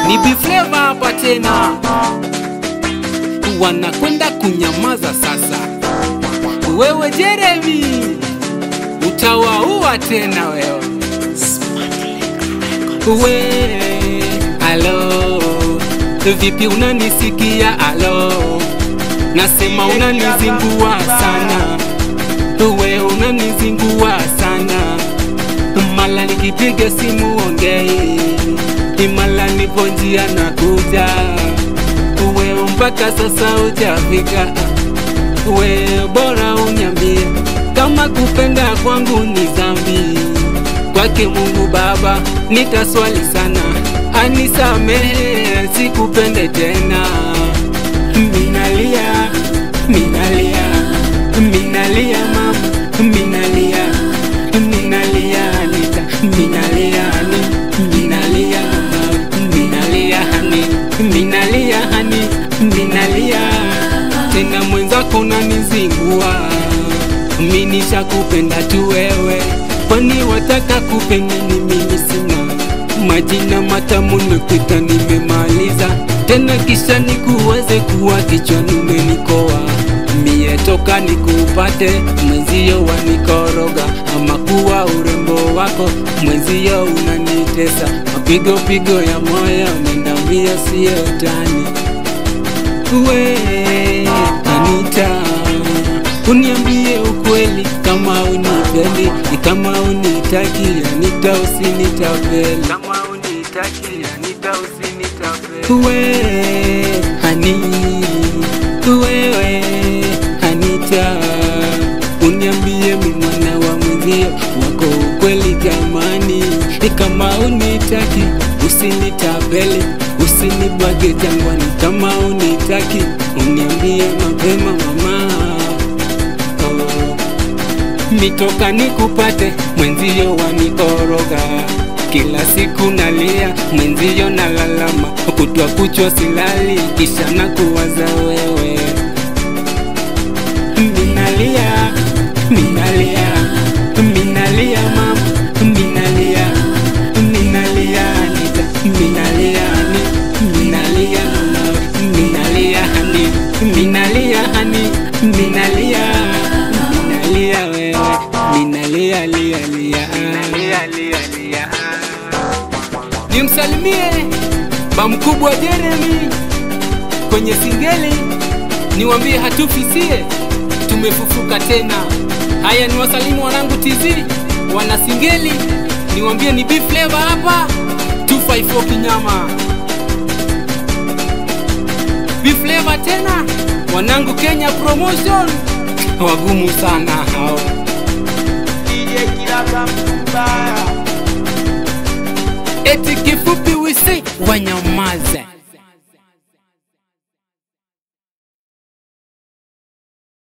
Ni B-Flavor hapa tena, wanakwenda kunyamaza sasa. Wewe Jeremy, utawaua tena wewe. We, alo, vipi unanisikia? Alo, nasema unanizingua sana. We unanizingua sana. Mala nikipiga simu ongei, imala nipo njia nakuja. We mpaka sasa hujafika. We bora uniambie kama kupenda kwangu ni dhambi. Kwake Mungu Baba nitaswali sana, anisamehe sikupende tena. Minalia, minalia, minalia mama, minalia, minalia nita, minalia ni, minalia mama, minalia hani, minalia hani, minalia tena. Mwenzako unanizingua, mimi nishakupenda tu wewe. Kwani wataka kupenda ni mimi sina majina matamu nimekuita nimemaliza. Tena kisha nikuweze kuwa kichwani umenikoa. Mie toka nikupate mwenzio wanikoroga. Ama kuwa urembo wako mwenzio unanitesa. Mapigo pigo ya moyo nendambia siyo tani. We Anita, uniambie ukweli kama unipendi, kama unitaki Anita usinitapeli, kama unitaki Anita usinitapeli. We hani, wewe Anita, uniambie mimi mwana wa mwenzio wako ukweli jamani. Kama unitaki usinitapeli, usinibwage jangwani. Kama unitaki uniambie mapema mama. Mitoka nikupate mwenzio wanikoroga. Kila siku nalia mwenzio nalalama. Kutwa kuchwa silali kisha nakuwaza wewe. Minalia, minalia, minalia mama, minalia, minalia nita, minalia ni, minalia mama, minalia hani, minalia hani, minalia, minalia wewe, minalia lia lia, minalia lia lia. Nimsalimie bamkubwa Jeremy kwenye singeli, niwaambie hatufisie, tumefufuka tena. Haya ni wasalimu wanangu TZ wana singeli, niwaambie ni B-Flavor hapa 254 Kinyama. B-Flavor tena wanangu Kenya Promotion, wagumu sana hao. DJ Kilaka mbaya, Eti kifupi wisi wanyama.